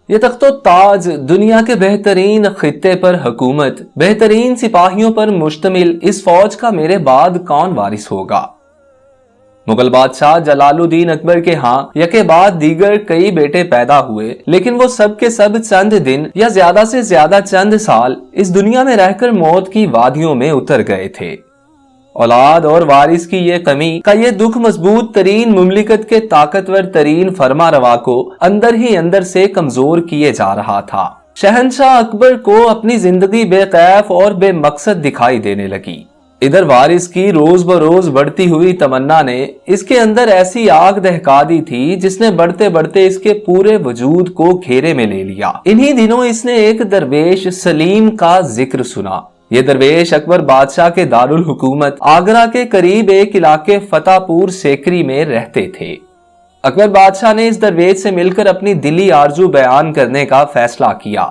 یہ تخت و تاج دنیا کے بہترین خطے پر حکومت، بہترین سپاہیوں پر مشتمل اس فوج کا میرے بعد کون وارث ہوگا؟ مغل بادشاہ جلال الدین اکبر کے ہاں یکے بعد دیگر کئی بیٹے پیدا ہوئے، لیکن وہ سب کے سب چند دن یا زیادہ سے زیادہ چند سال اس دنیا میں رہ کر موت کی وادیوں میں اتر گئے تھے۔ اولاد اور وارث کی یہ کمی کا یہ دکھ مضبوط ترین مملکت کے طاقتور ترین فرما روا کو اندر ہی اندر سے کمزور کیے جا رہا تھا۔ شہنشاہ اکبر کو اپنی زندگی بے کیف اور بے مقصد دکھائی دینے لگی۔ ادھر وارث کی روز بروز بڑھتی ہوئی تمنا نے اس کے اندر ایسی آگ دہکا دی تھی جس نے بڑھتے بڑھتے اس کے پورے وجود کو گھیرے میں لے لیا۔ انہی دنوں اس نے ایک درویش سلیم کا ذکر سنا۔ یہ درویش اکبر بادشاہ کے دارالحکومت آگرہ کے قریب ایک علاقے فتح پور سیکری میں رہتے تھے۔ اکبر بادشاہ نے اس درویش سے مل کر اپنی دلی آرزو بیان کرنے کا فیصلہ کیا۔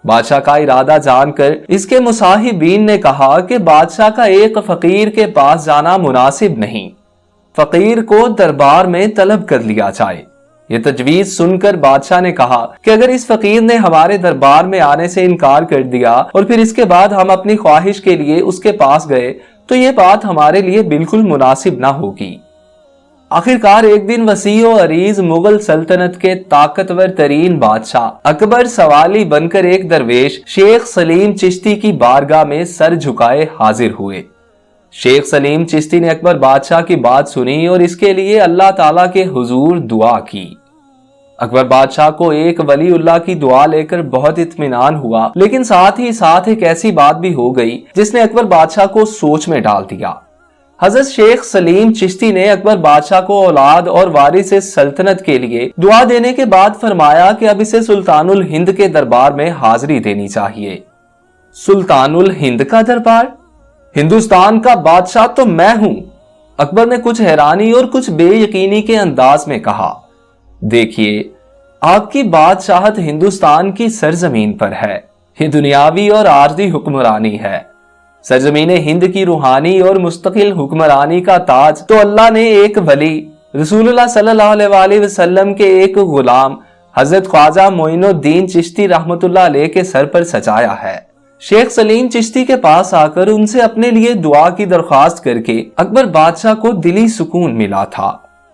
بادشاہ کا ارادہ جان کر اس کے مصاحبین نے کہا کہ بادشاہ کا ایک فقیر کے پاس جانا مناسب نہیں، فقیر کو دربار میں طلب کر لیا جائے۔ یہ تجویز سن کر بادشاہ نے کہا کہ اگر اس فقیر نے ہمارے دربار میں آنے سے انکار کر دیا اور پھر اس کے بعد ہم اپنی خواہش کے لیے اس کے پاس گئے تو یہ بات ہمارے لیے بالکل مناسب نہ ہوگی۔ آخرکار ایک دن وسیع و عریض مغل سلطنت کے طاقتور ترین بادشاہ اکبر سوالی بن کر ایک درویش شیخ سلیم چشتی کی بارگاہ میں سر جھکائے حاضر ہوئے۔ شیخ سلیم چشتی نے اکبر بادشاہ کی بات سنی اور اس کے لیے اللہ تعالیٰ کے حضور دعا کی۔ اکبر بادشاہ کو ایک ولی اللہ کی دعا لے کر بہت اطمینان ہوا، لیکن ساتھ ہی ساتھ ایک ایسی بات بھی ہو گئی جس نے اکبر بادشاہ کو سوچ میں ڈال دیا۔ حضرت شیخ سلیم چشتی نے اکبر بادشاہ کو اولاد اور وارث سلطنت کے لیے دعا دینے کے بعد فرمایا کہ اب اسے سلطان الہند کے دربار میں حاضری دینی چاہیے۔ سلطان الہند کا دربار؟ ہندوستان کا بادشاہ تو میں ہوں، اکبر نے کچھ حیرانی اور کچھ بے یقینی کے انداز میں کہا۔ دیکھیے، آپ کی بادشاہت ہندوستان کی سرزمین پر ہے، یہ دنیاوی اور عارضی حکمرانی ہے۔ سرزمین ہند کی روحانی اور مستقل حکمرانی کا تاج تو اللہ نے ایک ولی رسول اللہ صلی اللہ علیہ وآلہ وسلم کے ایک غلام حضرت خواجہ معین الدین چشتی رحمت اللہ علیہ کے سر پر سجایا ہے۔ شیخ سلیم چشتی کے پاس آ کر ان سے اپنے لیے دعا کی درخواست کر کے اکبر بادشاہ کو دلی سکون ملا تھا۔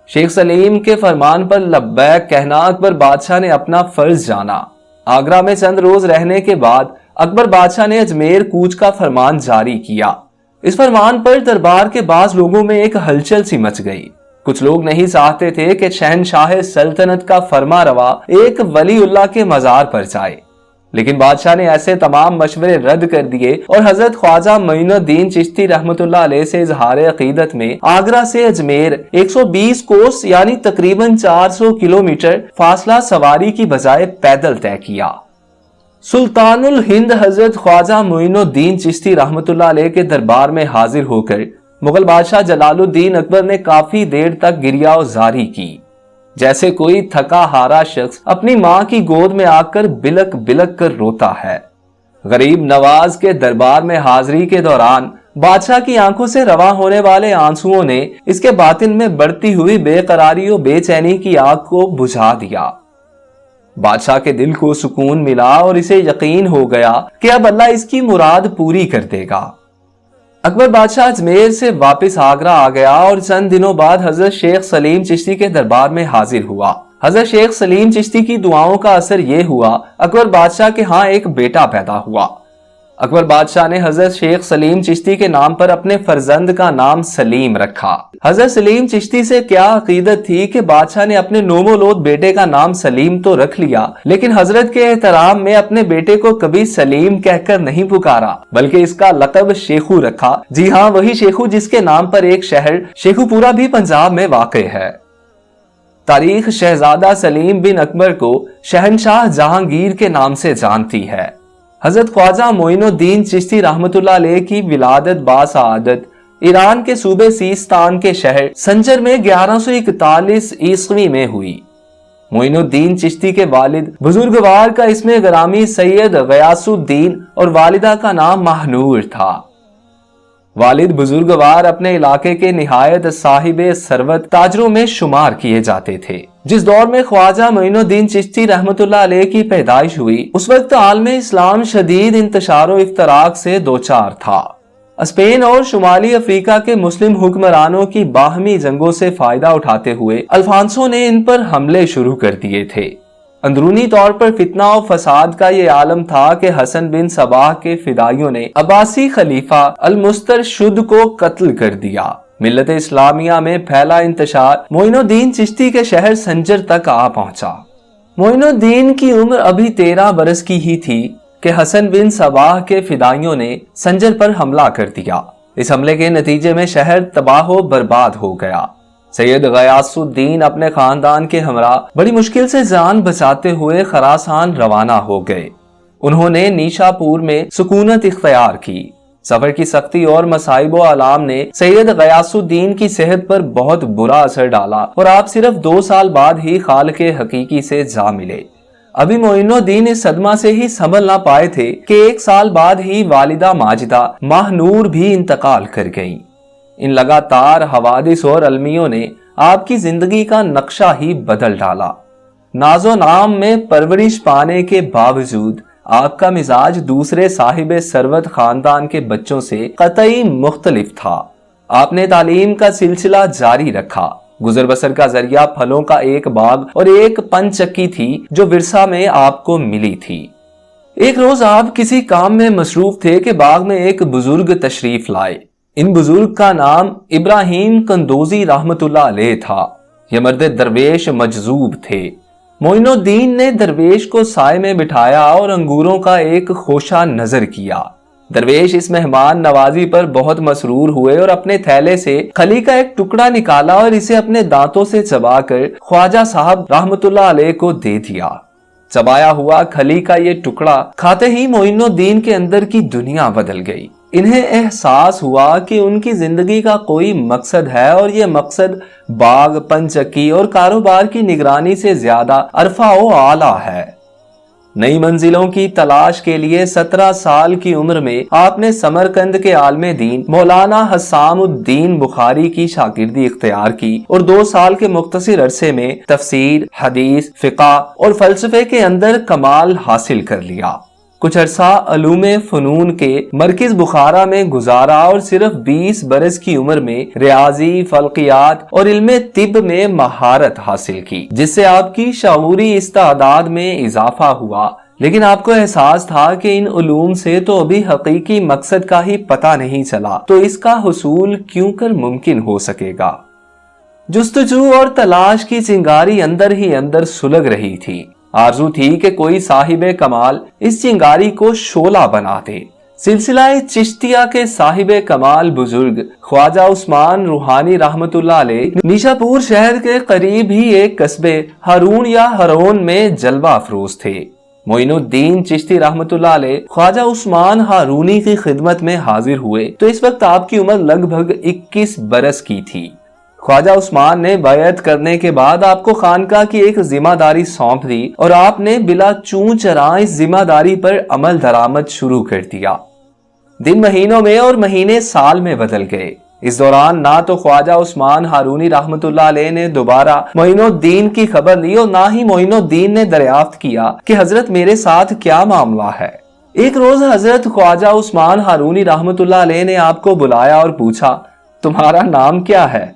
شیخ سلیم کے فرمان پر لبیک کہنا اکبر بادشاہ نے اپنا فرض جانا۔ آگرہ میں چند روز رہنے کے بعد اکبر بادشاہ نے اجمیر کوچ کا فرمان جاری کیا۔ اس فرمان پر دربار کے بعض لوگوں میں ایک ہلچل سی مچ گئی۔ کچھ لوگ نہیں چاہتے تھے کہ شہنشاہ سلطنت کا فرما روا ایک ولی اللہ کے مزار پر جائے، لیکن بادشاہ نے ایسے تمام مشورے رد کر دیے اور حضرت خواجہ معین الدین چشتی رحمت اللہ علیہ سے اظہار عقیدت میں آگرہ سے اجمیر 120 کوس یعنی تقریباً 400 کلومیٹر فاصلہ سواری کی بجائے پیدل طے کیا۔ سلطان الہند حضرت خواجہ معین الدین چشتی رحمت اللہ علیہ کے دربار میں حاضر ہو کر مغل بادشاہ جلال الدین اکبر نے کافی دیر تک گریہ زاری کی، جیسے کوئی تھکا ہارا شخص اپنی ماں کی گود میں آ کر بلک بلک کر روتا ہے۔ غریب نواز کے دربار میں حاضری کے دوران بادشاہ کی آنکھوں سے رواں ہونے والے آنسوؤں نے اس کے باطن میں بڑھتی ہوئی بے قراری و بے چینی کی آگ کو بجھا دیا۔ بادشاہ کے دل کو سکون ملا اور اسے یقین ہو گیا کہ اب اللہ اس کی مراد پوری کر دے گا۔ اکبر بادشاہ اجمیر سے واپس آگرہ آ گیا اور چند دنوں بعد حضرت شیخ سلیم چشتی کے دربار میں حاضر ہوا۔ حضرت شیخ سلیم چشتی کی دعاؤں کا اثر یہ ہوا اکبر بادشاہ کے ہاں ایک بیٹا پیدا ہوا۔ اکبر بادشاہ نے حضرت شیخ سلیم چشتی کے نام پر اپنے فرزند کا نام سلیم رکھا۔ حضرت سلیم چشتی سے کیا عقیدت تھی کہ بادشاہ نے اپنے نومولود بیٹے کا نام سلیم تو رکھ لیا، لیکن حضرت کے احترام میں اپنے بیٹے کو کبھی سلیم کہہ کر نہیں پکارا، بلکہ اس کا لقب شیخو رکھا۔ جی ہاں، وہی شیخو جس کے نام پر ایک شہر شیخو پورا بھی پنجاب میں واقع ہے۔ تاریخ شہزادہ سلیم بن اکبر کو شہنشاہ جہانگیر کے نام سے جانتی ہے۔ حضرت خواجہ معین الدین چشتی رحمت اللہ علیہ کی ولادت باسعادت ایران کے صوبے سیستان کے شہر سنجر میں 1141 عیسوی میں ہوئی۔ معین الدین چشتی کے والد بزرگوار کا اسم گرامی سید غیاث الدین اور والدہ کا نام ماہنور تھا۔ والد بزرگوار اپنے علاقے کے نہایت صاحب ثروت تاجروں میں شمار کیے جاتے تھے۔ جس دور میں خواجہ معین الدین چشتی رحمت اللہ علیہ کی پیدائش ہوئی، اس وقت عالم اسلام شدید انتشار و افتراق سے دوچار تھا۔ اسپین اور شمالی افریقہ کے مسلم حکمرانوں کی باہمی جنگوں سے فائدہ اٹھاتے ہوئے الفانسو نے ان پر حملے شروع کر دیے تھے۔ اندرونی طور پر فتنہ و فساد کا یہ عالم تھا کہ حسن بن صباح کے فدائیوں نے عباسی خلیفہ المسترشد کو قتل کر دیا۔ ملت اسلامیہ میں پھیلا انتشار معین الدین چشتی کے شہر سنجر تک آ پہنچا۔ معین الدین کی عمر ابھی 13 برس کی ہی تھی کہ حسن بن صباح کے فدائیوں نے سنجر پر حملہ کر دیا۔ اس حملے کے نتیجے میں شہر تباہ و برباد ہو گیا۔ سید غیاث الدین اپنے خاندان کے ہمراہ بڑی مشکل سے جان بچاتے ہوئے خراسان روانہ ہو گئے۔ انہوں نے نیشا پور میں سکونت اختیار کی۔ سفر کی سختی اور مصائب و آلام نے سید غیاث الدین کی صحت پر بہت برا اثر ڈالا اور آپ صرف 2 سال بعد ہی خالق حقیقی سے جا ملے۔ ابھی معین الدین اس صدمہ سے ہی سنبھل نہ پائے تھے کہ 1 سال بعد ہی والدہ ماجدہ ماہ نور بھی انتقال کر گئیں۔ ان لگاتار حوادث اور المیوں نے آپ کی زندگی کا نقشہ ہی بدل ڈالا۔ ناز و نام میں پرورش پانے کے باوجود آپ کا مزاج دوسرے صاحب ثروت خاندان کے بچوں سے قطعی مختلف تھا۔ آپ نے تعلیم کا سلسلہ جاری رکھا۔ گزر بسر کا ذریعہ پھلوں کا ایک باغ اور ایک پن چکی تھی جو ورثہ میں آپ کو ملی تھی۔ ایک روز آپ کسی کام میں مصروف تھے کہ باغ میں ایک بزرگ تشریف لائے۔ ان بزرگ کا نام ابراہیم قندوزی رحمت اللہ علیہ تھا۔ یہ مرد درویش مجذوب تھے۔ معین الدین نے درویش کو سائے میں بٹھایا اور انگوروں کا ایک خوشہ نظر کیا۔ درویش اس مہمان نوازی پر بہت مسرور ہوئے اور اپنے تھیلے سے کھلی کا ایک ٹکڑا نکالا اور اسے اپنے دانتوں سے چبا کر خواجہ صاحب رحمت اللہ علیہ کو دے دیا۔ چبایا ہوا کھلی کا یہ ٹکڑا کھاتے ہی معین الدین کے اندر کی دنیا بدل گئی۔ انہیں احساس ہوا کہ ان کی زندگی کا کوئی مقصد ہے اور یہ مقصد باغ، پنچکی اور کاروبار کی نگرانی سے زیادہ عرفہ و اعلیٰ ہے۔ نئی منزلوں کی تلاش کے لیے 17 سال کی عمر میں آپ نے سمرقند کے عالم دین مولانا حسام الدین بخاری کی شاگردی اختیار کی اور 2 سال کے مختصر عرصے میں تفسیر، حدیث، فقہ اور فلسفے کے اندر کمال حاصل کر لیا۔ کچھ عرصہ علوم فنون کے مرکز بخارا میں گزارا اور صرف 20 برس کی عمر میں ریاضی، فلکیات اور علم طب میں مہارت حاصل کی، جس سے آپ کی شعوری استعداد میں اضافہ ہوا۔ لیکن آپ کو احساس تھا کہ ان علوم سے تو ابھی حقیقی مقصد کا ہی پتہ نہیں چلا، تو اس کا حصول کیوں کر ممکن ہو سکے گا۔ جستجو اور تلاش کی چنگاری اندر ہی اندر سلگ رہی تھی۔ آرزو تھی کہ کوئی صاحب کمال اس چنگاری کو شعلہ بنا دے۔ سلسلہ چشتیہ کے صاحب کمال بزرگ خواجہ عثمان روحانی رحمت اللہ علیہ نیشا پور شہر کے قریب ہی ایک قصبے ہارون یا ہرون میں جلوہ افروز تھے۔ معین الدین چشتی رحمت اللہ علیہ خواجہ عثمان ہارونی کی خدمت میں حاضر ہوئے تو اس وقت آپ کی عمر لگ بھگ 21 برس کی تھی۔ خواجہ عثمان نے بیعت کرنے کے بعد آپ کو خانقاہ کی ایک ذمہ داری سونپ دی اور آپ نے بلا چوں چراں اس ذمہ داری پر عمل درآمد شروع کر دیا۔ دن مہینوں میں اور مہینے سال میں بدل گئے۔ اس دوران نہ تو خواجہ عثمان ہارونی رحمت اللہ علیہ نے دوبارہ معین الدین کی خبر لی اور نہ ہی معین الدین نے دریافت کیا کہ حضرت میرے ساتھ کیا معاملہ ہے۔ ایک روز حضرت خواجہ عثمان ہارونی رحمت اللہ علیہ نے آپ کو بلایا اور پوچھا، تمہارا نام کیا ہے؟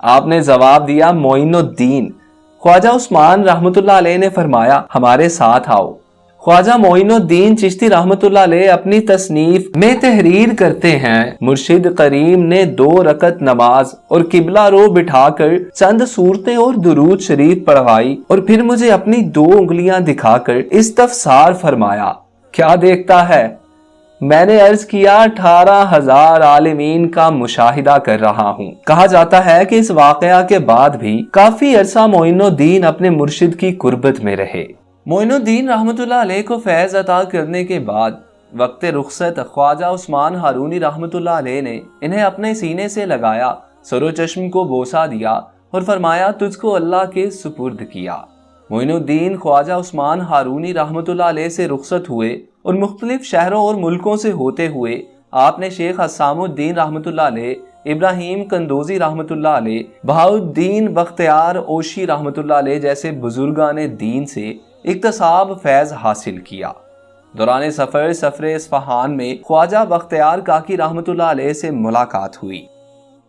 آپ نے جواب دیا، معین الدین۔ خواجہ عثمان رحمت اللہ علیہ نے فرمایا، ہمارے ساتھ آؤ۔ خواجہ معین الدین چشتی رحمت اللہ علیہ اپنی تصنیف میں تحریر کرتے ہیں، مرشد کریم نے 2 رکعت نماز اور قبلہ رو بٹھا کر چند سورتیں اور درود شریف پڑھوائی اور پھر مجھے اپنی 2 انگلیاں دکھا کر استفسار فرمایا، کیا دیکھتا ہے؟ میں نے عرض کیا، 18,000 عالمین کا مشاہدہ کر رہا ہوں۔ کہا جاتا ہے کہ اس واقعہ کے بعد بھی کافی عرصہ معین الدین اپنے مرشد کی قربت میں رہے۔ معین الدین رحمت اللہ علیہ کو فیض عطا کرنے کے بعد وقت رخصت خواجہ عثمان ہارونی رحمت اللہ علیہ نے انہیں اپنے سینے سے لگایا، سر و چشم کو بوسہ دیا اور فرمایا، تجھ کو اللہ کے سپرد کیا۔ معین الدین خواجہ عثمان ہارونی رحمت اللہ علیہ سے رخصت ہوئے اور مختلف شہروں اور ملکوں سے ہوتے ہوئے آپ نے شیخ حسام الدین رحمۃ اللہ علیہ، ابراہیم کندوزی رحمۃ اللہ علیہ، بہاؤالدین بختیار اوشی رحمۃ اللہ علیہ جیسے بزرگان دین سے اکتساب فیض حاصل کیا۔ دوران سفر اصفہان میں خواجہ بختیار کاکی رحمۃ اللہ علیہ سے ملاقات ہوئی۔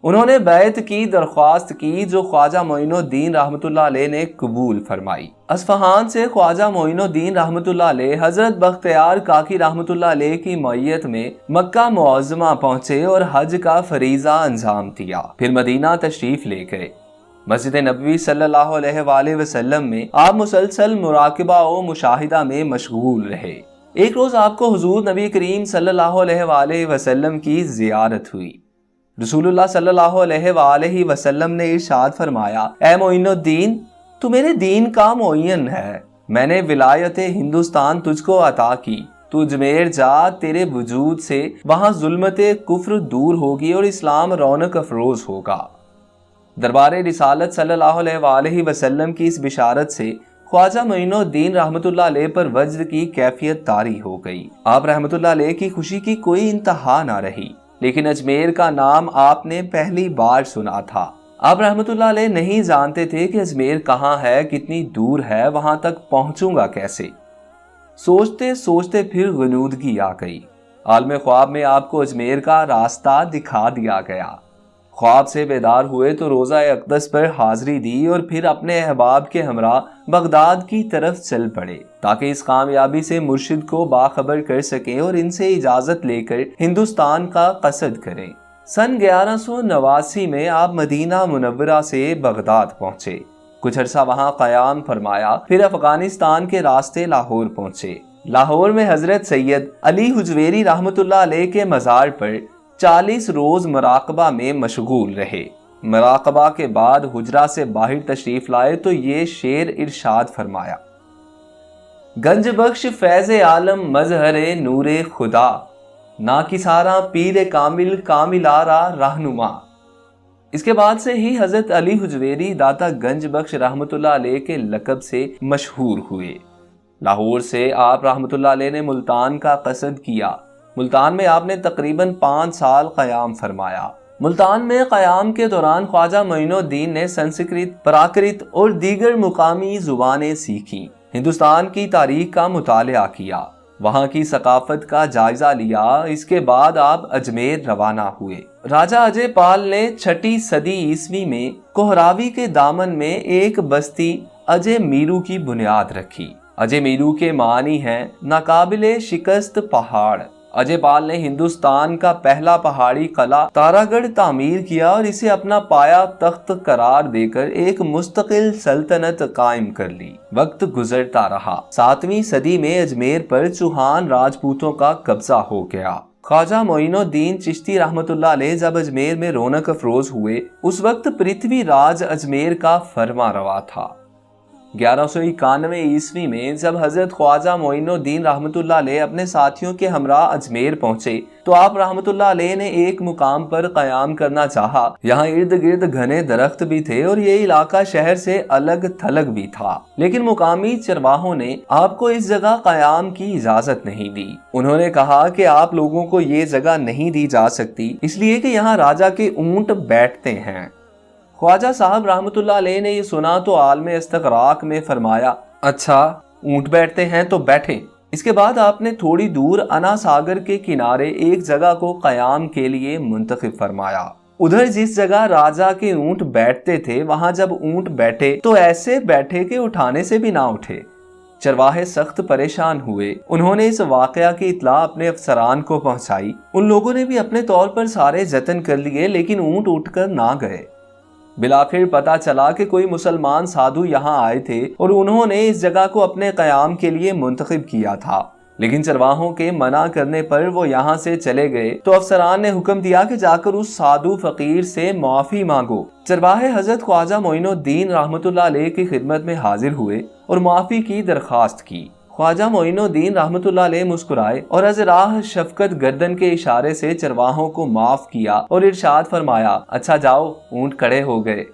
انہوں نے بیعت کی درخواست کی جو خواجہ معین الدین رحمۃ اللہ علیہ نے قبول فرمائی۔ اصفہان سے خواجہ معین الدین رحمۃ اللہ علیہ حضرت بختیار کاکی رحمۃ اللہ علیہ کی معیت میں مکہ معظمہ پہنچے اور حج کا فریضہ انجام دیا، پھر مدینہ تشریف لے گئے۔ مسجد نبوی صلی اللہ علیہ وآلہ وسلم میں آپ مسلسل مراقبہ و مشاہدہ میں مشغول رہے۔ ایک روز آپ کو حضور نبی کریم صلی اللہ علیہ وآلہ وسلم کی زیارت ہوئی۔ رسول اللہ صلی اللہ علیہ وآلہ وسلم نے ارشاد فرمایا، اے معین الدین، تو میرے دین کا معین ہے، میں نے ولایت ہندوستان تجھ کو عطا کی، تو اجمیر جا، تیرے وجود سے وہاں ظلمت کفر دور ہوگی اور اسلام رونق افروز ہوگا۔ دربار رسالت صلی اللہ علیہ وآلہ وسلم کی اس بشارت سے خواجہ معین الدین رحمۃ اللہ علیہ پر وجد کی کیفیت طاری ہو گئی۔ آپ رحمۃ اللہ علیہ کی خوشی کی کوئی انتہا نہ رہی، لیکن اجمیر کا نام آپ نے پہلی بار سنا تھا۔ آپ رحمۃ اللہ علیہ نہیں جانتے تھے کہ اجمیر کہاں ہے، کتنی دور ہے، وہاں تک پہنچوں گا کیسے۔ سوچتے سوچتے پھر غنودگی آ گئی۔ عالم خواب میں آپ کو اجمیر کا راستہ دکھا دیا گیا۔ خواب سے بیدار ہوئے تو روضہ اقدس پر حاضری دی اور پھر اپنے احباب کے ہمراہ بغداد کی طرف چل پڑے تاکہ اس کامیابی سے مرشد کو باخبر کر سکیں اور ان سے اجازت لے کر ہندوستان کا قصد کریں۔ سن 1189 میں آپ مدینہ منورہ سے بغداد پہنچے، کچھ عرصہ وہاں قیام فرمایا، پھر افغانستان کے راستے لاہور پہنچے۔ لاہور میں حضرت سید علی حجویری رحمۃ اللہ علیہ کے مزار پر 40 روز مراقبہ میں مشغول رہے۔ مراقبہ کے بعد حجرہ سے باہر تشریف لائے تو یہ شعر ارشاد فرمایا، گنج بخش فیض عالم مظہر نور خدا، نا کسارا پیر کامل کامل آرا رہنما۔ اس کے بعد سے ہی حضرت علی حجویری داتا گنج بخش رحمۃ اللہ علیہ کے لقب سے مشہور ہوئے۔ لاہور سے آپ رحمۃ اللہ علیہ نے ملتان کا قصد کیا۔ ملتان میں آپ نے تقریباً 5 سال قیام فرمایا۔ ملتان میں قیام کے دوران خواجہ معین الدین نے سنسکرت، پراکرت اور دیگر مقامی زبانیں سیکھیں، ہندوستان کی تاریخ کا مطالعہ کیا، وہاں کی ثقافت کا جائزہ لیا۔ اس کے بعد آپ اجمیر روانہ ہوئے۔ راجہ اجے پال نے 6 صدی عیسوی میں کوہراوی کے دامن میں ایک بستی اجے میرو کی بنیاد رکھی۔ اجے میرو کے معنی ہیں ناقابل شکست پہاڑ۔ اجے پال نے ہندوستان کا پہلا پہاڑی قلعہ تارا گڑھ تعمیر کیا اور اسے اپنا پایا تخت قرار دے کر ایک مستقل سلطنت قائم کر لی۔ وقت گزرتا رہا، 7ویں صدی میں اجمیر پر چوہان راجپوتوں کا قبضہ ہو گیا۔ خواجہ معین الدین چشتی رحمۃ اللہ علیہ جب اجمیر میں رونق افروز ہوئے، اس وقت پرتھوی راج اجمیر کا فرما روا تھا۔ 1191 عیسوی میں جب حضرت خواجہ معین الدین رحمۃ اللہ علیہ اپنے ساتھیوں کے ہمراہ اجمیر پہنچے تو آپ رحمۃ اللہ علیہ نے ایک مقام پر قیام کرنا چاہا۔ یہاں ارد گرد گھنے درخت بھی تھے اور یہ علاقہ شہر سے الگ تھلگ بھی تھا، لیکن مقامی چرواہوں نے آپ کو اس جگہ قیام کی اجازت نہیں دی۔ انہوں نے کہا کہ آپ لوگوں کو یہ جگہ نہیں دی جا سکتی، اس لیے کہ یہاں راجہ کے اونٹ بیٹھتے ہیں۔ خواجہ صاحب رحمۃ اللہ علیہ نے یہ سنا تو عالم استغراق میں فرمایا، اچھا اونٹ بیٹھتے ہیں تو بیٹھیں۔ اس کے بعد آپ نے تھوڑی دور انا ساگر کے کنارے ایک جگہ کو قیام کے لیے منتخب فرمایا۔ ادھر جس جگہ راجہ کے اونٹ بیٹھتے تھے وہاں جب اونٹ بیٹھے تو ایسے بیٹھے کہ اٹھانے سے بھی نہ اٹھے۔ چرواہے سخت پریشان ہوئے۔ انہوں نے اس واقعہ کی اطلاع اپنے افسران کو پہنچائی۔ ان لوگوں نے بھی اپنے طور پر سارے جتن کر لیے لیکن اونٹ اٹھ کر نہ گئے۔ بالآخر پتا چلا کہ کوئی مسلمان سادھو یہاں آئے تھے اور انہوں نے اس جگہ کو اپنے قیام کے لیے منتخب کیا تھا، لیکن چرواہوں کے منع کرنے پر وہ یہاں سے چلے گئے تو افسران نے حکم دیا کہ جا کر اس سادھو فقیر سے معافی مانگو۔ چرواہے حضرت خواجہ معین الدین رحمۃ اللہ علیہ کی خدمت میں حاضر ہوئے اور معافی کی درخواست کی۔ خواجہ معین الدین رحمۃ اللہ علیہ مسکرائے اور از راہ شفقت گردن کے اشارے سے چرواہوں کو معاف کیا اور ارشاد فرمایا، اچھا جاؤ، اونٹ کھڑے ہو گئے۔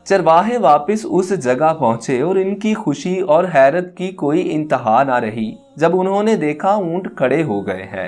چرواہے واپس اس جگہ پہنچے اور ان کی خوشی اور حیرت کی کوئی انتہا نہ رہی جب انہوں نے دیکھا اونٹ کھڑے ہو گئے ہیں۔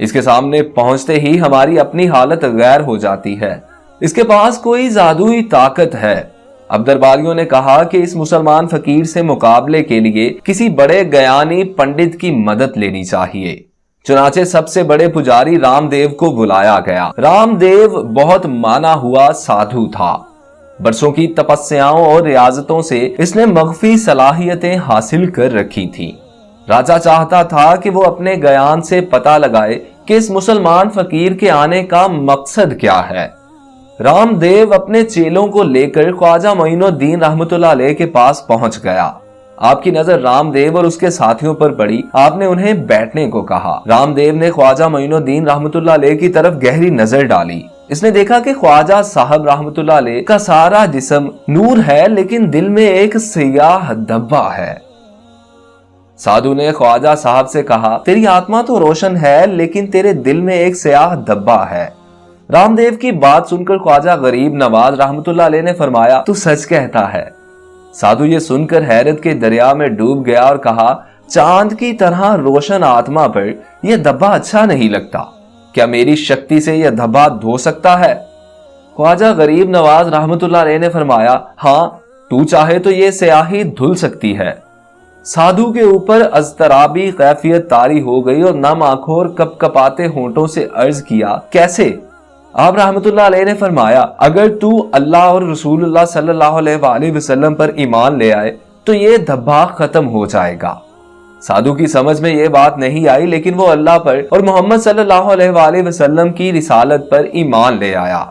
اس کے سامنے پہنچتے ہی ہماری اپنی حالت غیر ہو جاتی ہے۔ اس کے پاس کوئی جادوئی طاقت ہے۔ اب درباریوں نے کہا کہ اس مسلمان فقیر سے مقابلے کے لیے کسی بڑے گیانی پنڈت کی مدد لینی چاہیے۔ چنانچہ سب سے بڑے پجاری رام دیو کو بلایا گیا۔ رام دیو بہت مانا ہوا سادھو تھا۔ برسوں کی تپسیاؤں اور ریاضتوں سے اس نے مخفی صلاحیتیں حاصل کر رکھی تھی۔ راجا چاہتا تھا کہ وہ اپنے گیان سے پتہ لگائے کہ اس مسلمان فقیر کے آنے کا مقصد کیا ہے۔ رام دیو اپنے چیلوں کو لے کر خواجہ معین الدین رحمت اللہ علیہ کے پاس پہنچ گیا۔ آپ کی نظر رام دیو اور اس کے ساتھیوں پر پڑی۔ آپ نے انہیں بیٹھنے کو کہا۔ رام دیو نے خواجہ معین الدین رحمت اللہ علیہ کی طرف گہری نظر ڈالی۔ اس نے دیکھا کہ خواجہ صاحب رحمت اللہ علیہ کا سارا جسم نور ہے، لیکن دل میں ایک سیاہ دھبا ہے۔ سادھو نے خواجہ صاحب سے کہا، تیری آتما تو روشن ہے، لیکن تیرے دل میں ایک سیاہ دھبا ہے۔ رام دیو کی بات سن کر خواجہ غریب نواز رحمت اللہ علیہ نے فرمایا، تو سچ کہتا ہے۔ سادھو یہ سن کر حیرت کے دریا میں ڈوب گیا اور کہا، چاند کی طرح روشن آتما پر یہ دھبا اچھا نہیں لگتا، کیا میری شکتی سے یہ دھبا دھو سکتا ہے؟ خواجہ غریب نواز رحمت اللہ علیہ نے فرمایا، ہاں تو چاہے تو یہ سیاہی دھل سکتی ہے۔ سادھو کے اوپر اضطرابی کیفیت طاری ہو گئی اور نم آنکھوں اور کپ کپاتے ہونٹوں سے عرض کیا، کیسے؟ آپ رحمت اللہ علیہ نے فرمایا، اگر تو اللہ اور رسول اللہ صلی اللہ علیہ وآلہ وسلم پر ایمان لے آئے تو یہ دھبا ختم ہو جائے گا۔ سادھو کی سمجھ میں یہ بات نہیں آئی، لیکن وہ اللہ پر اور محمد صلی اللہ علیہ وآلہ وسلم کی رسالت پر ایمان لے آیا۔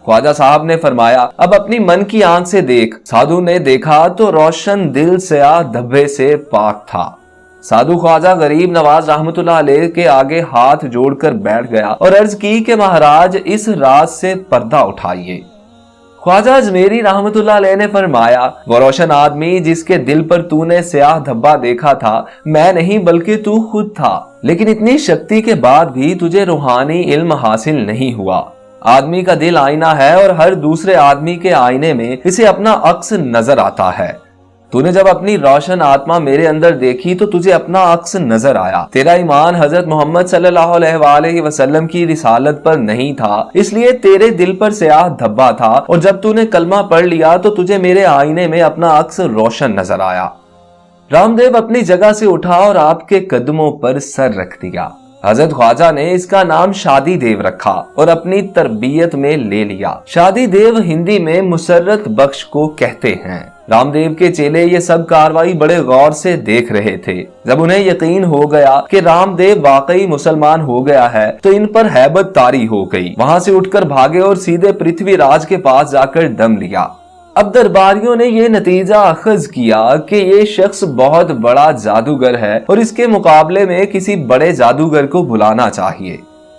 خواجہ صاحب نے فرمایا، اب اپنی من کی آنکھ سے دیکھ۔ سادھو نے دیکھا تو روشن دل سیاہ دھبے سے پاک تھا۔ سادھو خواجہ غریب نواز رحمت اللہ علیہ کے آگے ہاتھ جوڑ کر بیٹھ گیا اور عرض کی کہ مہاراج اس راز سے پردہ اٹھائیے۔ خواجہ اجمیری رحمت اللہ علیہ نے فرمایا، وہ روشن آدمی جس کے دل پر تو نے سیاہ دھبا دیکھا تھا، میں نہیں بلکہ تو خود تھا، لیکن اتنی شکتی کے بعد بھی تجھے روحانی علم حاصل نہیں ہوا۔ آدمی کا دل آئینہ ہے اور ہر دوسرے آدمی کے آئینے میں اسے اپنا عکس نظر آتا ہے۔ تو نے جب اپنی روشن آتما میرے اندر دیکھی تو تجھے اپنا عکس نظر آیا۔ تیرا ایمان حضرت محمد صلی اللہ علیہ وآلہ وسلم کی رسالت پر نہیں تھا، اس لیے تیرے دل پر سیاہ دھبا تھا، اور جب تو نے کلمہ پڑھ لیا تو تجھے میرے آئینے میں اپنا عکس روشن نظر آیا۔ رام دیو اپنی جگہ سے اٹھا اور آپ کے قدموں پر سر رکھ دیا۔ حضرت خواجہ نے اس کا نام شادی دیو رکھا اور اپنی تربیت میں لے لیا۔ شادی دیو ہندی میں مسرت بخش کو کہتے ہیں۔ رام دیو کے چیلے یہ سب کاروائی بڑے غور سے دیکھ رہے تھے۔ جب انہیں یقین ہو گیا کہ رام دیو واقعی مسلمان ہو گیا ہے تو ان پر ہیبت طاری ہو گئی۔ وہاں سے اٹھ کر بھاگے اور سیدھے پرتھوی راج کے پاس جا کر دم لیا۔ اب درباریوں نے یہ نتیجہ اخذ کیا کہ یہ شخص بہت بڑا جادوگر ہے اور اس کے مقابلے میں کسی بڑے جادوگر کو بلانا چاہیے۔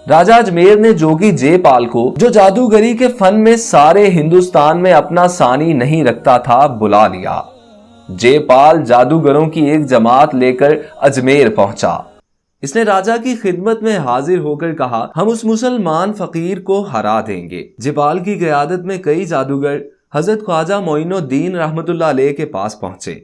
راجہ اجمیر نے جوگی جے پال کو، جو جادوگری کے فن میں سارے ہندوستان میں اپنا ثانی نہیں رکھتا تھا، بلا لیا۔ جے پال جادوگروں کی ایک جماعت لے کر اجمیر پہنچا۔ اس نے راجہ کی خدمت میں حاضر ہو کر کہا، ہم اس مسلمان فقیر کو ہرا دیں گے۔ جے پال کی قیادت میں کئی جادوگر حضرت خواجہ معین الدین رحمت اللہ علیہ کے پاس پہنچے۔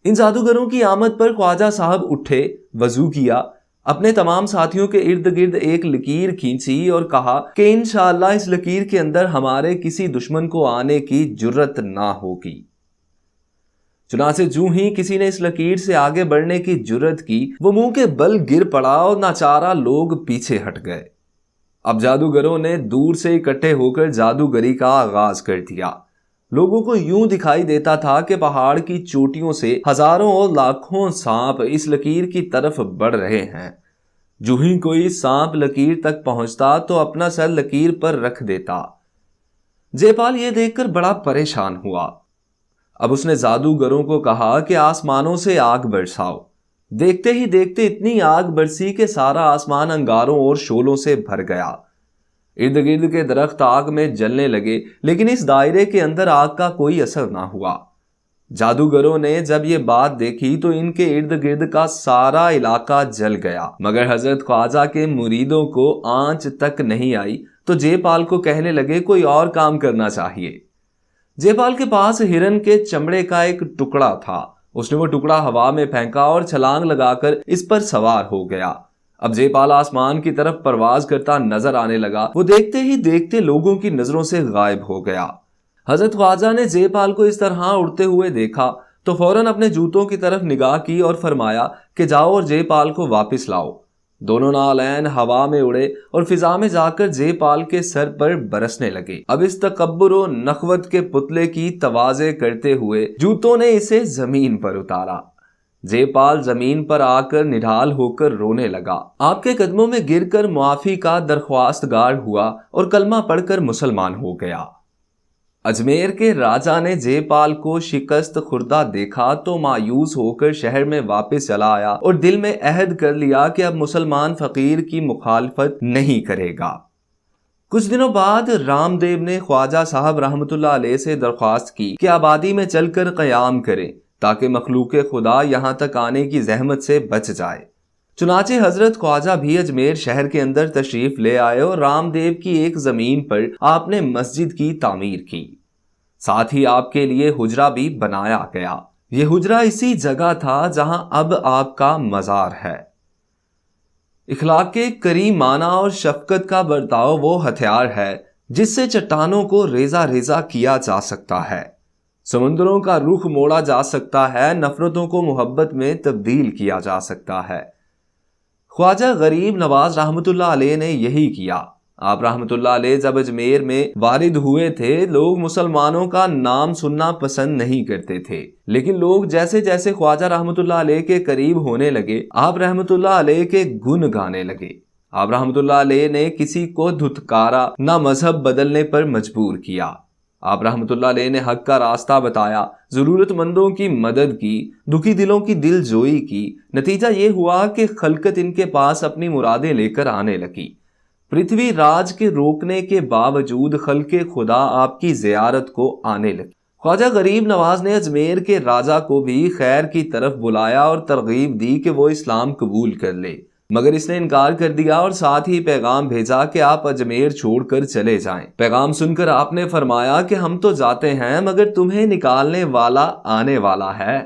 ان جادوگروں کی آمد پر خواجہ صاحب اٹھے، وضو کیا، اپنے تمام ساتھیوں کے ارد گرد ایک لکیر کھینچی اور کہا کہ انشاءاللہ اس لکیر کے اندر ہمارے کسی دشمن کو آنے کی جرت نہ ہوگی۔ چنانچہ جو ہی کسی نے اس لکیر سے آگے بڑھنے کی جرت کی، وہ منہ کے بل گر پڑا اور ناچارہ لوگ پیچھے ہٹ گئے۔ اب جادوگروں نے دور سے اکٹھے ہو کر جادوگری کا آغاز کر دیا۔ لوگوں کو یوں دکھائی دیتا تھا کہ پہاڑ کی چوٹیوں سے ہزاروں اور لاکھوں سانپ اس لکیر کی طرف بڑھ رہے ہیں۔ جو ہی کوئی سانپ لکیر تک پہنچتا تو اپنا سر لکیر پر رکھ دیتا۔ جے پال یہ دیکھ کر بڑا پریشان ہوا۔ اب اس نے جادوگروں کو کہا کہ آسمانوں سے آگ برساؤ۔ دیکھتے ہی دیکھتے اتنی آگ برسی کہ سارا آسمان انگاروں اور شعلوں سے بھر گیا۔ ارد گرد کے درخت آگ میں جلنے لگے، لیکن اس دائرے کے اندر آگ کا کوئی اثر نہ ہوا۔ جادوگروں نے جب یہ بات دیکھی تو ان کے ارد گرد کا سارا علاقہ جل گیا، مگر حضرت خواجہ کے مریدوں کو آنچ تک نہیں آئی تو جے پال کو کہنے لگے کوئی اور کام کرنا چاہیے۔ جے پال کے پاس ہرن کے چمڑے کا ایک ٹکڑا تھا۔ اس نے وہ ٹکڑا ہوا میں پھینکا اور چھلانگ لگا کر اس پر سوار ہو گیا۔ اب جے پال آسمان کی طرف پرواز کرتا نظر آنے لگا۔ وہ دیکھتے ہی دیکھتے لوگوں کی نظروں سے غائب ہو گیا۔ حضرت خواجہ نے جے پال کو اس طرح اڑتے ہوئے دیکھا تو فوراً اپنے جوتوں کی طرف نگاہ کی اور فرمایا کہ جاؤ اور جے پال کو واپس لاؤ۔ دونوں نالین ہوا میں اڑے اور فضا میں جا کر جے پال کے سر پر برسنے لگے۔ اب اس تکبر و نخوت کے پتلے کی تواضع کرتے ہوئے جوتوں نے اسے زمین پر اتارا۔ جے پال زمین پر آ کر نڈھال ہو کر رونے لگا۔ آپ کے قدموں میں گر کر معافی کا درخواست گار ہوا اور کلمہ پڑھ کر مسلمان ہو گیا۔ اجمیر کے راجا نے جے پال کو شکست خوردہ دیکھا تو مایوس ہو کر شہر میں واپس چلا آیا اور دل میں عہد کر لیا کہ اب مسلمان فقیر کی مخالفت نہیں کرے گا۔ کچھ دنوں بعد رام دیو نے خواجہ صاحب رحمۃ اللہ علیہ سے درخواست کی کہ آبادی میں چل کر قیام کریں تاکہ مخلوق خدا یہاں تک آنے کی زحمت سے بچ جائے۔ چنانچہ حضرت خواجہ بھی اجمیر شہر کے اندر تشریف لے آئے اور رام دیو کی ایک زمین پر آپ نے مسجد کی تعمیر کی۔ ساتھ ہی آپ کے لیے حجرہ بھی بنایا گیا۔ یہ حجرہ اسی جگہ تھا جہاں اب آپ کا مزار ہے۔ اخلاق کریمانہ اور شفقت کا برتاؤ وہ ہتھیار ہے جس سے چٹانوں کو ریزہ ریزہ کیا جا سکتا ہے، سمندروں کا رخ موڑا جا سکتا ہے، نفرتوں کو محبت میں تبدیل کیا جا سکتا ہے۔ خواجہ غریب نواز رحمۃ اللہ علیہ نے یہی کیا۔ آپ رحمۃ اللہ علیہ جب اجمیر میں وارد ہوئے تھے، لوگ مسلمانوں کا نام سننا پسند نہیں کرتے تھے، لیکن لوگ جیسے جیسے خواجہ رحمۃ اللہ علیہ کے قریب ہونے لگے، آپ رحمۃ اللہ علیہ کے گن گانے لگے۔ آپ رحمۃ اللہ علیہ نے کسی کو دھتکارا نہ مذہب بدلنے پر مجبور کیا۔ آپ رحمۃ اللہ علیہ نے حق کا راستہ بتایا، ضرورت مندوں کی مدد کی، دکھی دلوں کی دل جوئی کی۔ نتیجہ یہ ہوا کہ خلقت ان کے پاس اپنی مرادیں لے کر آنے لگی۔ پرتھوی راج کے روکنے کے باوجود خلق خدا آپ کی زیارت کو آنے لگی۔ خواجہ غریب نواز نے اجمیر کے راجا کو بھی خیر کی طرف بلایا اور ترغیب دی کہ وہ اسلام قبول کر لے، مگر اس نے انکار کر دیا اور ساتھ ہی پیغام بھیجا کہ آپ اجمیر چھوڑ کر چلے جائیں۔ پیغام سن کر آپ نے فرمایا کہ ہم تو جاتے ہیں مگر تمہیں نکالنے والا آنے والا ہے۔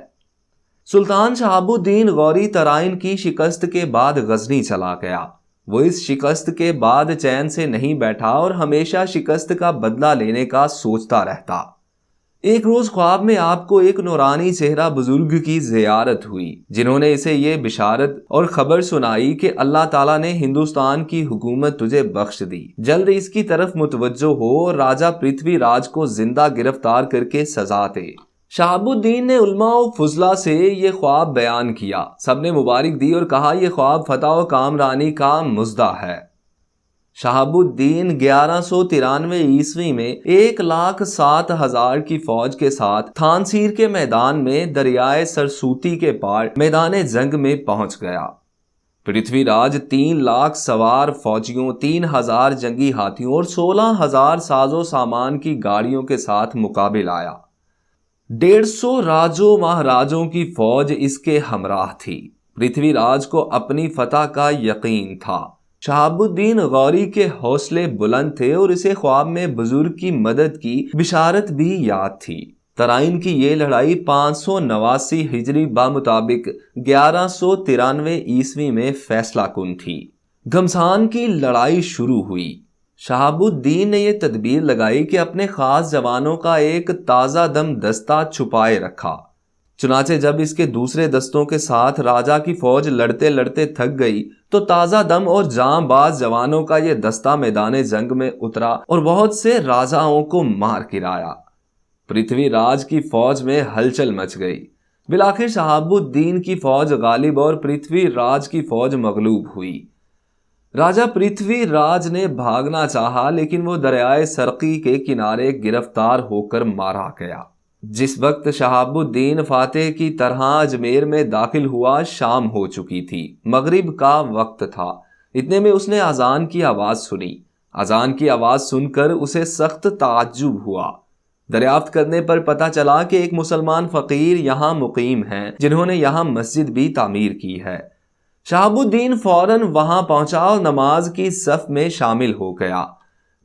سلطان شہاب الدین غوری ترائن کی شکست کے بعد غزنی چلا گیا۔ وہ اس شکست کے بعد چین سے نہیں بیٹھا اور ہمیشہ شکست کا بدلہ لینے کا سوچتا رہتا۔ ایک روز خواب میں آپ کو ایک نورانی چہرہ بزرگ کی زیارت ہوئی، جنہوں نے اسے یہ بشارت اور خبر سنائی کہ اللہ تعالیٰ نے ہندوستان کی حکومت تجھے بخش دی، جلد اس کی طرف متوجہ ہو اور راجہ پرتھوی راج کو زندہ گرفتار کر کے سزا دے۔ شہاب الدین نے علماء و فضلاء سے یہ خواب بیان کیا، سب نے مبارک دی اور کہا یہ خواب فتح و کامرانی کا مژدہ ہے۔ شہاب الدین 1193 عیسوی میں 1,07,000 کی فوج کے ساتھ تھانسیر کے میدان میں دریائے سرسوتی کے پار میدان جنگ میں پہنچ گیا۔ پرتھوی راج 3 لاکھ سوار فوجیوں، 3,000 جنگی ہاتھیوں اور 16,000 ساز و سامان کی گاڑیوں کے ساتھ مقابل آیا۔ 150 راجوں مہاراجوں کی فوج اس کے ہمراہ تھی۔ پرتھوی راج کو اپنی فتح کا یقین تھا۔ شہاب الدین غوری کے حوصلے بلند تھے اور اسے خواب میں بزرگ کی مدد کی بشارت بھی یاد تھی۔ ترائن کی یہ لڑائی 589 ہجری بمطابق 1193 عیسوی میں فیصلہ کن تھی۔ گھمسان کی لڑائی شروع ہوئی۔ شہاب الدین نے یہ تدبیر لگائی کہ اپنے خاص جوانوں کا ایک تازہ دم دستہ چھپائے رکھا۔ چنانچہ جب اس کے دوسرے دستوں کے ساتھ راجا کی فوج لڑتے لڑتے تھک گئی تو تازہ دم اور جاں باز جوانوں کا یہ دستہ میدان جنگ میں اترا اور بہت سے راجاؤں کو مار گرایا۔ پرتھوی راج کی فوج میں ہلچل مچ گئی۔ بالآخر شہاب الدین کی فوج غالب اور پرتھوی راج کی فوج مغلوب ہوئی۔ راجہ پرتھوی راج نے بھاگنا چاہا لیکن وہ دریائے سرقی کے کنارے گرفتار ہو کر مارا گیا۔ جس وقت شہاب الدین فاتح کی طرح اجمیر میں داخل ہوا شام ہو چکی تھی، مغرب کا وقت تھا۔ اتنے میں اس نے اذان کی آواز سنی۔ اذان کی آواز سن کر اسے سخت تعجب ہوا۔ دریافت کرنے پر پتہ چلا کہ ایک مسلمان فقیر یہاں مقیم ہیں جنہوں نے یہاں مسجد بھی تعمیر کی ہے۔ شہاب الدین فوراً وہاں پہنچا اور نماز کی صف میں شامل ہو گیا۔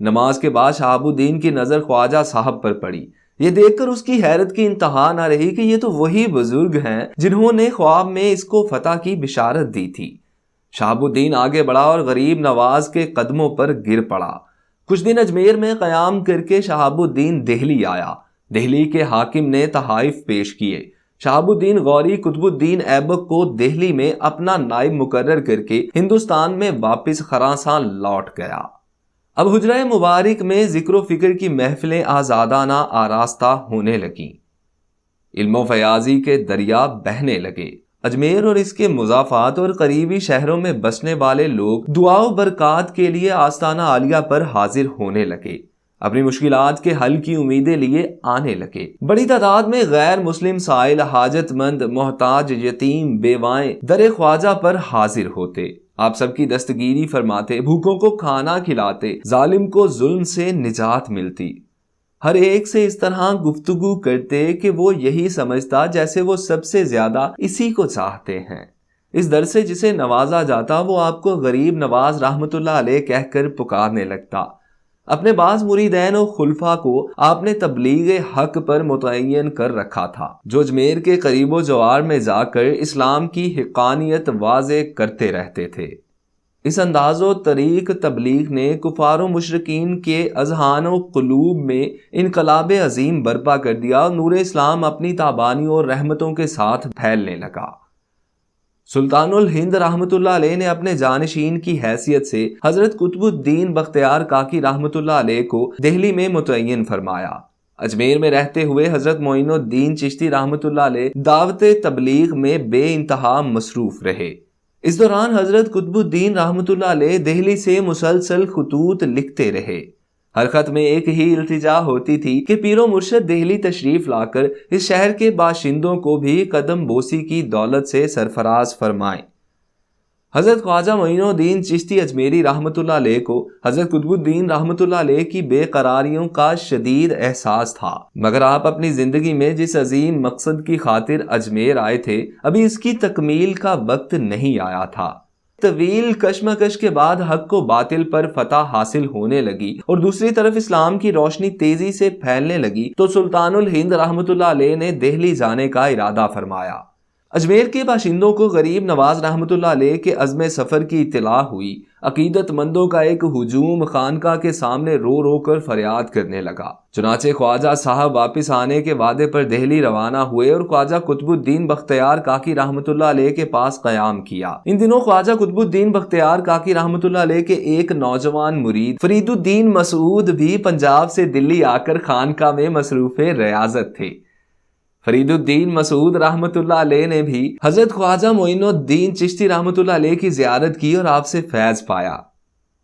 نماز کے بعد شہاب الدین کی نظر خواجہ صاحب پر پڑی۔ یہ دیکھ کر اس کی حیرت کی انتہا نہ رہی کہ یہ تو وہی بزرگ ہیں جنہوں نے خواب میں اس کو فتح کی بشارت دی تھی۔ شہاب الدین آگے بڑھا اور غریب نواز کے قدموں پر گر پڑا۔ کچھ دن اجمیر میں قیام کر کے شہاب الدین دہلی آیا۔ دہلی کے حاکم نے تحائف پیش کیے۔ شہاب الدین غوری قطب الدین ایبک کو دہلی میں اپنا نائب مقرر کر کے ہندوستان میں واپس خراسان لوٹ گیا۔ اب حجرہ مبارک میں ذکر و فکر کی محفلیں آزادانہ آراستہ ہونے لگیں۔ علم و فیاضی کے دریا بہنے لگے۔ اجمیر اور اس کے مضافات اور قریبی شہروں میں بسنے والے لوگ دعا و برکات کے لیے آستانہ عالیہ پر حاضر ہونے لگے، اپنی مشکلات کے حل کی امیدیں لیے آنے لگے۔ بڑی تعداد میں غیر مسلم سائل، حاجت مند، محتاج، یتیم، بیوائیں در خواجہ پر حاضر ہوتے، آپ سب کی دستگیری فرماتے، بھوکوں کو کھانا کھلاتے، ظالم کو ظلم سے نجات ملتی۔ ہر ایک سے اس طرح گفتگو کرتے کہ وہ یہی سمجھتا جیسے وہ سب سے زیادہ اسی کو چاہتے ہیں۔ اس در سے جسے نوازا جاتا وہ آپ کو غریب نواز رحمت اللہ علیہ کہہ کر پکارنے لگتا۔ اپنے بعض مریدین و خلفاء کو آپ نے تبلیغ حق پر متعین کر رکھا تھا، جو اجمیر کے قریب و جوار میں جا کر اسلام کی حقانیت واضح کرتے رہتے تھے۔ اس انداز و طریق تبلیغ نے کفار و مشرکین کے اذہان و قلوب میں انقلاب عظیم برپا کر دیا اور نور اسلام اپنی تابانیوں اور رحمتوں کے ساتھ پھیلنے لگا۔ سلطان الہند رحمت اللہ علیہ نے اپنے جانشین کی حیثیت سے حضرت قطب الدین بختیار کاکی رحمت اللہ علیہ کو دہلی میں متعین فرمایا۔ اجمیر میں رہتے ہوئے حضرت معین الدین چشتی رحمت اللہ علیہ دعوت تبلیغ میں بے انتہا مصروف رہے۔ اس دوران حضرت قطب الدین رحمت اللہ علیہ دہلی سے مسلسل خطوط لکھتے رہے۔ ہر خط میں ایک ہی التجا ہوتی تھی کہ پیر و مرشد دہلی تشریف لا کر اس شہر کے باشندوں کو بھی قدم بوسی کی دولت سے سرفراز فرمائیں۔ حضرت خواجہ معین الدین چشتی اجمیری رحمت اللہ علیہ کو حضرت قطب الدین رحمت اللہ علیہ کی بے قراریوں کا شدید احساس تھا، مگر آپ اپنی زندگی میں جس عظیم مقصد کی خاطر اجمیر آئے تھے ابھی اس کی تکمیل کا وقت نہیں آیا تھا۔ طویل کشمکش کے بعد حق کو باطل پر فتح حاصل ہونے لگی اور دوسری طرف اسلام کی روشنی تیزی سے پھیلنے لگی تو سلطان الہند رحمت اللہ علیہ نے دہلی جانے کا ارادہ فرمایا۔ اجمیر کے باشندوں کو غریب نواز رحمت اللہ علیہ کے عزم سفر کی اطلاع ہوئی۔ عقیدت مندوں کا ایک ہجوم خانقاہ کے سامنے رو رو کر فریاد کرنے لگا۔ چنانچہ خواجہ صاحب واپس آنے کے وعدے پر دہلی روانہ ہوئے اور خواجہ قطب الدین بختیار کاکی رحمت اللہ علیہ کے پاس قیام کیا۔ ان دنوں خواجہ قطب الدین بختیار کاکی رحمت اللہ علیہ کے ایک نوجوان مرید فرید الدین مسعود بھی پنجاب سے دلی آ کر خانقاہ میں مصروف ریاضت تھے۔ فرید الدین مسعود رحمت اللہ علیہ نے بھی حضرت خواجہ معین الدین چشتی رحمت اللہ علیہ کی زیارت کی اور آپ سے فیض پایا۔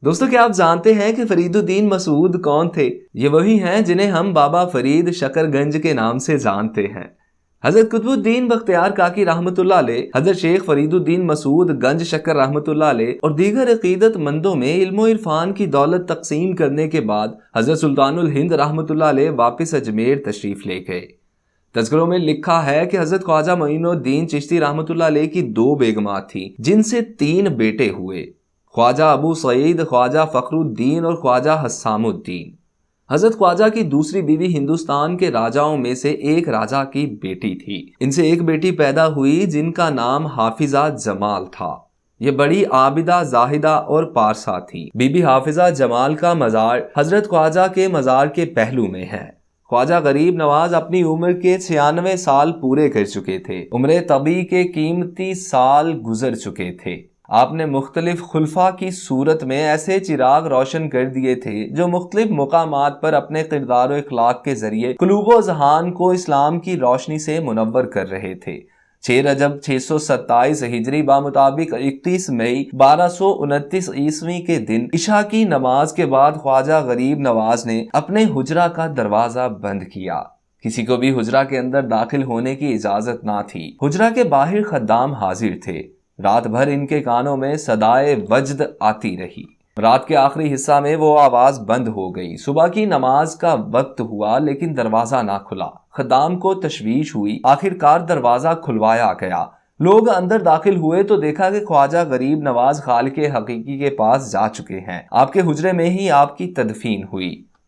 دوستو، کیا آپ جانتے ہیں کہ فرید الدین مسعود کون تھے؟ یہ وہی ہیں جنہیں ہم بابا فرید شکر گنج کے نام سے جانتے ہیں۔ حضرت قطب الدین بختیار کاکی رحمت اللہ علیہ، حضرت شیخ فرید الدین مسعود گنج شکر رحمت اللہ علیہ اور دیگر عقیدت مندوں میں علم و عرفان کی دولت تقسیم کرنے کے بعد حضرت سلطان الہند رحمت اللہ علیہ واپس اجمیر تشریف لے گئے۔ تذکروں میں لکھا ہے کہ حضرت خواجہ معین الدین چشتی رحمت اللہ علیہ کی 2 بیگمات تھیں جن سے 3 بیٹے ہوئے، خواجہ ابو سعید، خواجہ فخر الدین اور خواجہ حسام الدین۔ حضرت خواجہ کی دوسری بیوی ہندوستان کے راجاؤں میں سے ایک راجا کی بیٹی تھی۔ ان سے ایک بیٹی پیدا ہوئی جن کا نام حافظہ جمال تھا۔ یہ بڑی عابدہ، زاہدہ اور پارسا تھی۔ بی بی حافظہ جمال کا مزار حضرت خواجہ کے مزار کے پہلو میں ہے۔ خواجہ غریب نواز اپنی عمر کے 96 سال پورے کر چکے تھے۔ عمر طبی کے قیمتی سال گزر چکے تھے۔ آپ نے مختلف خلفاء کی صورت میں ایسے چراغ روشن کر دیے تھے جو مختلف مقامات پر اپنے کردار و اخلاق کے ذریعے قلوب و اذہان کو اسلام کی روشنی سے منور کر رہے تھے۔ 6 رجب 627 ہجری بمطابق 31 مئی 1229 عیسوی کے دن عشاء کی نماز کے بعد خواجہ غریب نواز نے اپنے حجرہ کا دروازہ بند کیا۔ کسی کو بھی حجرہ کے اندر داخل ہونے کی اجازت نہ تھی۔ حجرہ کے باہر خدام حاضر تھے۔ رات بھر ان کے کانوں میں صدائے وجد آتی رہی۔ رات کے آخری حصہ میں وہ آواز بند ہو گئی۔ صبح کی نماز کا وقت ہوا لیکن دروازہ نہ کھلا۔ خدام کو تشویش ہوئی۔ آخرکار دروازہ کھلوایا گیا۔ لوگ اندر داخل ہوئے تو دیکھا کہ خواجہ غریب نواز خالق حقیقی کے پاس جا چکے ہیں۔ آپ کے حجرے میں ہی آپ کی تدفین ہوئی۔